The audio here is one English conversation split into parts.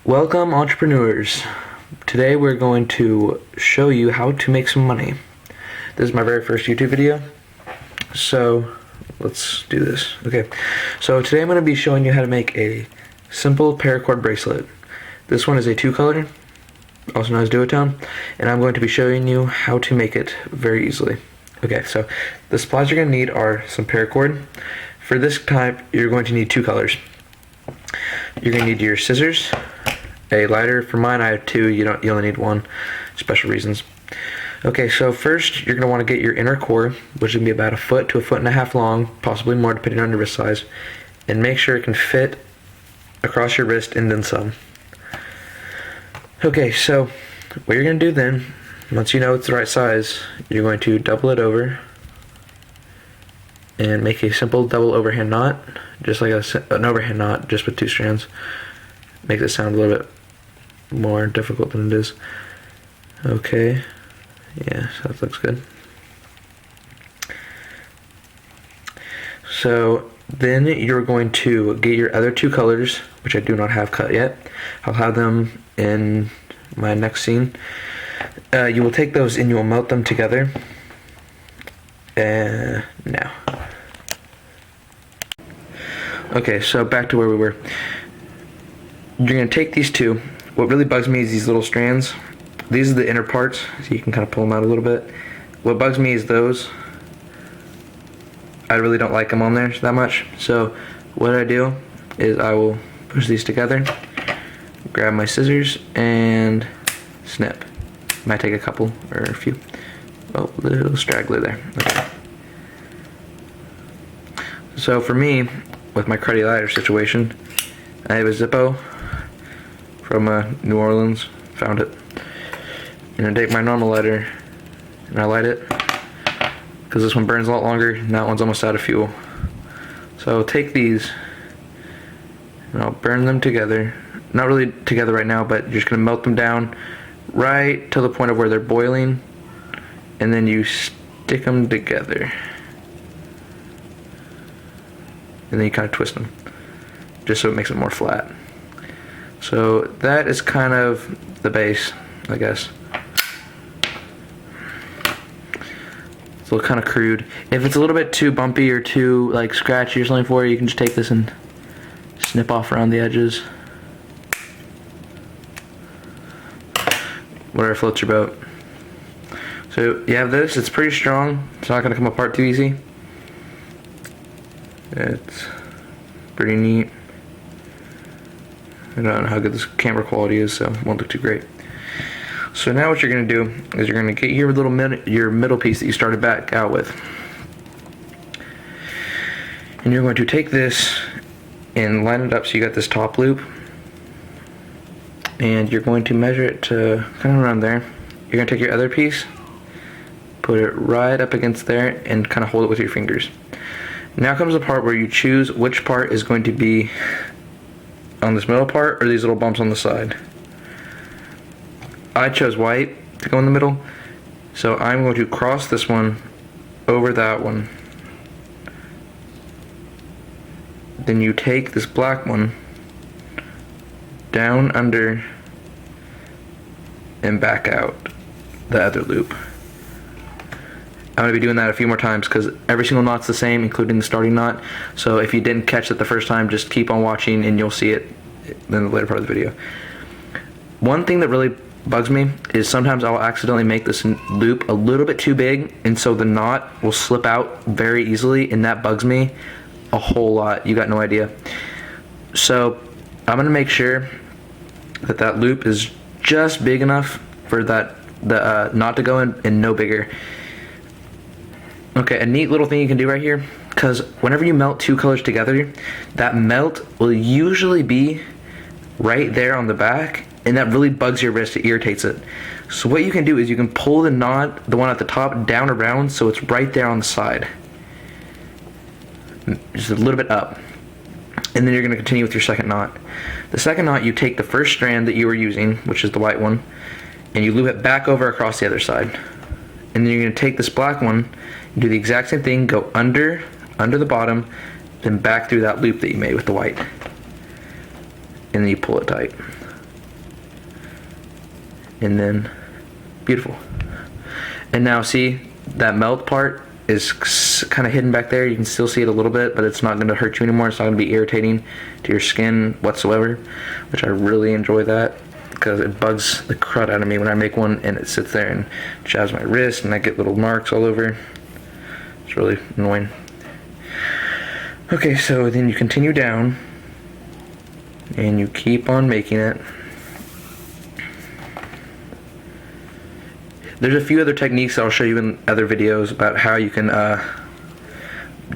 Welcome, entrepreneurs. Today we're going to show you how to make some money. This is my very first YouTube video, so let's do this. Okay, so today I'm going to be showing you how to make a simple paracord bracelet. This one is a 2-color, also known as duotone, and I'm going to be showing you how to make it very easily. Okay, so the supplies you're going to need are some paracord. For this type, you're going to need 2 colors. You're going to need your scissors, a lighter. For mine, I have 2. You only need 1. Special reasons. Okay, so first you're going to want to get your inner core, which is going to be about 1 foot to 1.5 foot long, possibly more depending on your wrist size, and make sure it can fit across your wrist and then some. Okay, so what you're going to do then, once you know it's the right size, you're going to double it over and make a simple double overhand knot, just like an overhand knot, just with 2 strands. Makes it sound a little bit more difficult than it is. Okay, yeah, so that looks good. So then you're going to get your other 2 colors, which I do not have cut yet. I'll have them in my next scene. You will take those and you will melt them together. Now. Okay, so back to where we were. You're going to take these 2. What really bugs me is these little strands. These are the inner parts, so you can kind of pull them out a little bit. What bugs me is those. I really don't like them on there that much. So what I do is I will push these together, grab my scissors, and snip. Might take a couple or a few. Oh, a little straggler there. Okay. So for me, with my cruddy lighter situation, I have a Zippo from New Orleans. Found it. And I take my normal lighter and I light it, because this one burns a lot longer and that one's almost out of fuel. So I'll take these and I'll burn them together. Not really together right now, but you're just going to melt them down right to the point of where they're boiling, and then you stick them together. And then you kind of twist them, just so it makes it more flat. So that is kind of the base, I guess. It's a little kind of crude. If it's a little bit too bumpy or too like scratchy or something for you, you can just take this and snip off around the edges. Whatever floats your boat. So you have this. It's pretty strong. It's not going to come apart too easy. It's pretty neat. I don't know how good this camera quality is, so it won't look too great. So now what you're going to do is you're going to get your little middle piece that you started back out with, and you're going to take this and line it up so you got this top loop, and you're going to measure it to kind of around there. You're going to take your other piece, put it right up against there, and kind of hold it with your fingers. Now comes the part where you choose which part is going to be on this middle part or these little bumps on the side. I chose white to go in the middle, so I'm going to cross this one over that one. Then you take this black one down under and back out the other loop. I'm going to be doing that a few more times because every single knot's the same, including the starting knot. So if you didn't catch it the first time, just keep on watching and you'll see it in the later part of the video. One thing that really bugs me is sometimes I'll accidentally make this loop a little bit too big, and so the knot will slip out very easily, and that bugs me a whole lot. You got no idea. So I'm going to make sure that that loop is just big enough for the knot to go in and no bigger. Okay, a neat little thing you can do right here, because whenever you melt 2 colors together, that melt will usually be right there on the back, and that really bugs your wrist. It irritates it. So what you can do is you can pull the knot, the one at the top, down around so it's right there on the side. Just a little bit up. And then you're going to continue with your second knot. The second knot, you take the first strand that you were using, which is the white one, and you loop it back over across the other side. And then you're going to take this black one, do the exact same thing, go under the bottom, then back through that loop that you made with the white. And then you pull it tight. and then beautiful. And now see, that melt part is kind of hidden back there. You can still see it a little bit, but it's not going to hurt you anymore. It's not going to be irritating to your skin whatsoever, which I really enjoy that, because it bugs the crud out of me when I make one and it sits there and jabs my wrist and I get little marks all over. It's really annoying. Okay, so then you continue down and you keep on making it. There's a few other techniques I'll show you in other videos about how you can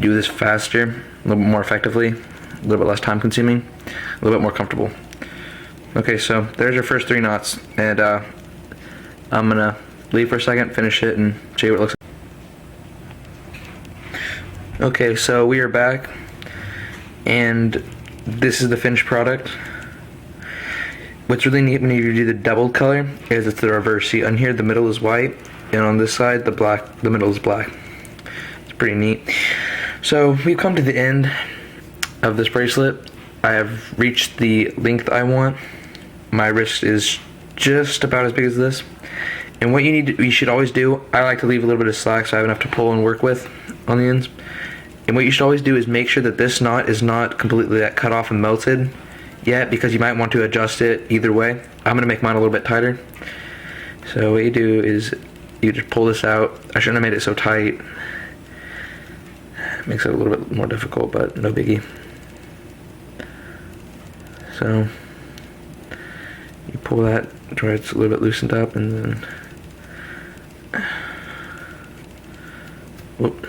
do this faster, a little bit more effectively, a little bit less time consuming, a little bit more comfortable. Okay, so there's your first 3 knots, and I'm gonna leave for a second, finish it, and show you what it looks like. Okay, so we are back, and this is the finished product. What's really neat when you do the doubled color is it's the reverse. See, on here the middle is white, and on this side the middle is black. It's pretty neat. So we've come to the end of this bracelet. I have reached the length I want. My wrist is just about as big as this. And what you should always do, I like to leave a little bit of slack so I have enough to pull and work with on the ends. And what you should always do is make sure that this knot is not completely cut off and melted yet, because you might want to adjust it either way. I'm gonna make mine a little bit tighter. So what you do is you just pull this out. I shouldn't have made it so tight. It makes it a little bit more difficult, but no biggie. So you pull that to where it's a little bit loosened up, and then whoop,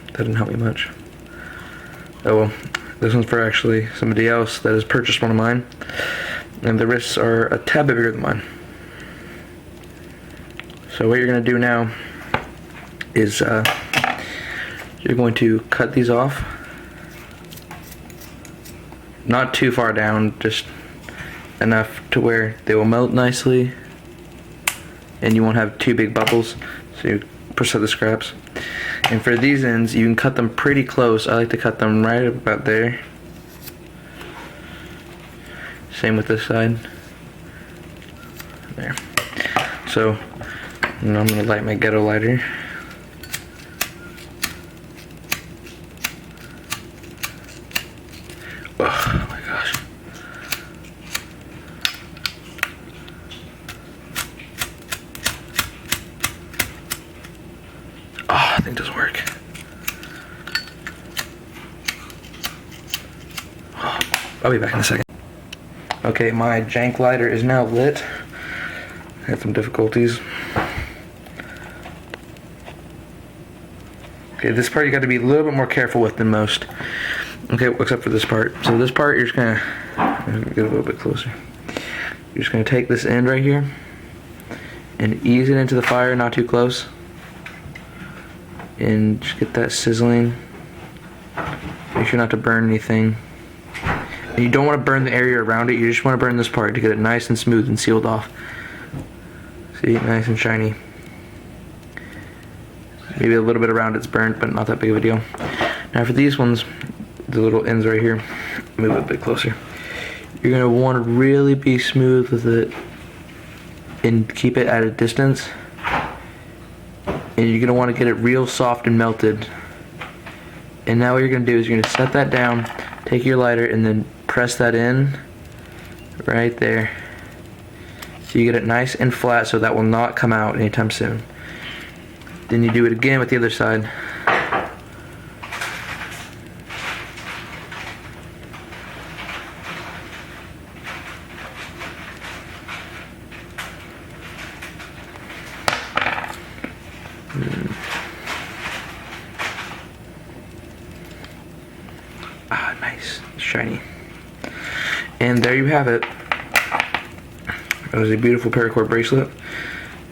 that didn't help me much. Oh well. This one's for actually somebody else that has purchased one of mine, and the wrists are a tad bit bigger than mine. So what you're going to do now is you're going to cut these off, not too far down, just enough to where they will melt nicely and you won't have too big bubbles, so you push out the scraps. And for these ends, you can cut them pretty close. I like to cut them right about there. Same with this side. There. So, now I'm going to light my ghetto lighter. Oh my gosh. Oh, I think this will work. Oh, I'll be back in a second. Okay, my jank lighter is now lit. I had some difficulties. Okay, this part you got to be a little bit more careful with than most. Okay, except for this part. So this part, you're just gonna get a little bit closer. You're just gonna take this end right here and ease it into the fire, not too close, and just get that sizzling. Make sure not to burn anything. And you don't want to burn the area around it. You just want to burn this part to get it nice and smooth and sealed off. See, nice and shiny. Maybe a little bit around it's burnt, but not that big of a deal. Now for these ones, the little ends right here, move it a bit closer. You're going to want to really be smooth with it and keep it at a distance. And you're going to want to get it real soft and melted. And now what you're going to do is you're going to set that down, take your lighter, and then press that in right there. So you get it nice and flat so that will not come out anytime soon. Then you do it again with the other side. Ah, nice, shiny. And there you have it. That was a beautiful paracord bracelet.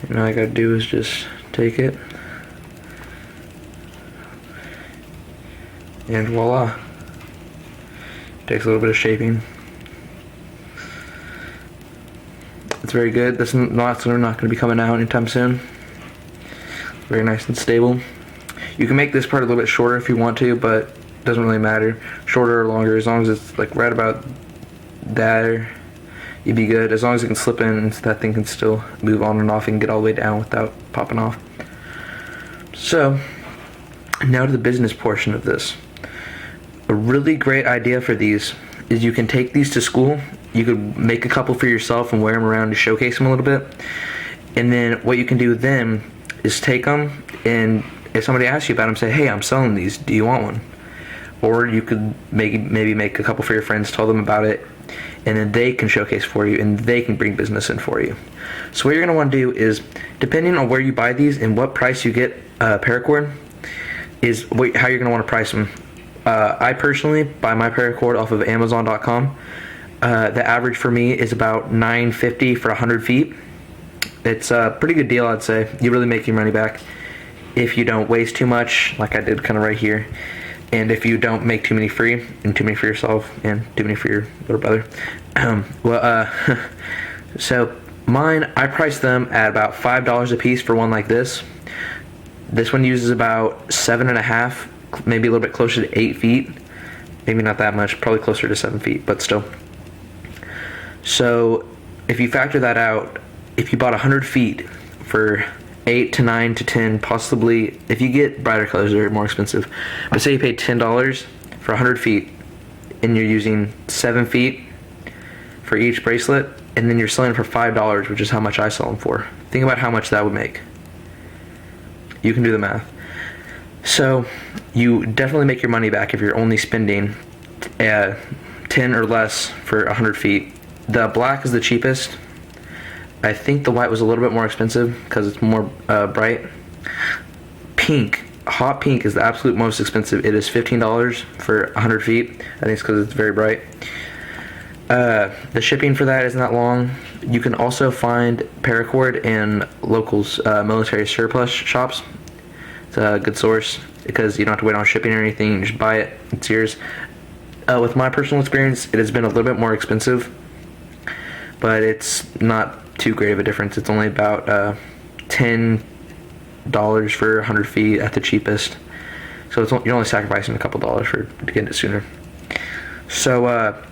And all I gotta do is just take it, and voila. Takes a little bit of shaping. It's very good. This knots are not going to be coming out anytime soon. Very nice and stable. You can make this part a little bit shorter if you want to, but it doesn't really matter. Shorter or longer, as long as it's like right about there, you'd be good. As long as it can slip in, that thing can still move on and off and get all the way down without popping off. So, now to the business portion of this. A really great idea for these is you can take these to school. You could make a couple for yourself and wear them around to showcase them a little bit. And then what you can do then is take them, and if somebody asks you about them, say, hey, I'm selling these, do you want one? Or you could maybe make a couple for your friends, tell them about it, and then they can showcase for you, and they can bring business in for you. So what you're going to want to do is, depending on where you buy these and what price you get paracord, is how you're going to want to price them. I personally buy my paracord off of Amazon.com. The average for me is about $9.50 for 100 feet. It's a pretty good deal, I'd say. You really make your money back if you don't waste too much, like I did kind of right here, and if you don't make too many free, and too many for yourself, and too many for your little brother. So mine, I price them at about $5 a piece for one like this. This one uses about 7.5, maybe a little bit closer to 8 feet. Maybe not that much, probably closer to 7 feet, but still. So if you factor that out, if you bought 100 feet for 8 to 9 to 10, possibly, if you get brighter colors, they're more expensive. But say you paid $10 for 100 feet, and you're using 7 feet for each bracelet, and then you're selling it for $5, which is how much I sell them for. Think about how much that would make. You can do the math. So you definitely make your money back if you're only spending 10 or less for 100 feet. The black is the cheapest. I think the white was a little bit more expensive because it's more bright. Pink, hot pink is the absolute most expensive. It is $15 for 100 feet. I think it's because it's very bright. The shipping for that isn't that long. You can also find paracord in locals, military surplus shops. It's a good source because you don't have to wait on shipping or anything. You just buy it, it's yours. With my personal experience, it has been a little bit more expensive, but it's not too great of a difference. It's only about $10 for 100 feet at the cheapest. So you're only sacrificing a couple dollars to get it sooner. So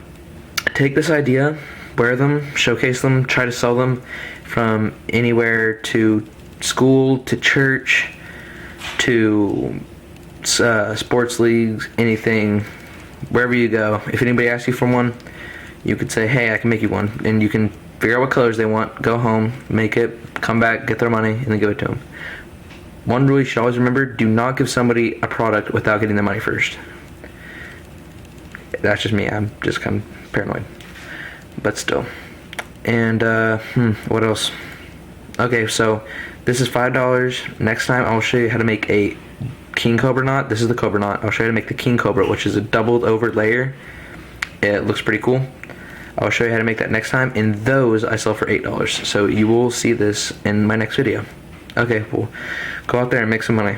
take this idea, wear them, showcase them, try to sell them from anywhere to school, to church, to sports leagues, anything, wherever you go. If anybody asks you for one, you could say, hey, I can make you one, and you can figure out what colors they want, go home, make it, come back, get their money, and then give it to them. One rule you should always remember: do not give somebody a product without getting their money first. That's just me. I'm just kind of paranoid, but still. And what else? Okay, so this is $5. Next time I'll show you how to make a king cobra knot. This is the cobra knot. I'll show you how to make the king cobra, which is a doubled over layer. It looks pretty cool. I'll show you how to make that next time, and those I sell for $8. So you will see this in my next video. Okay, well, go out there and make some money.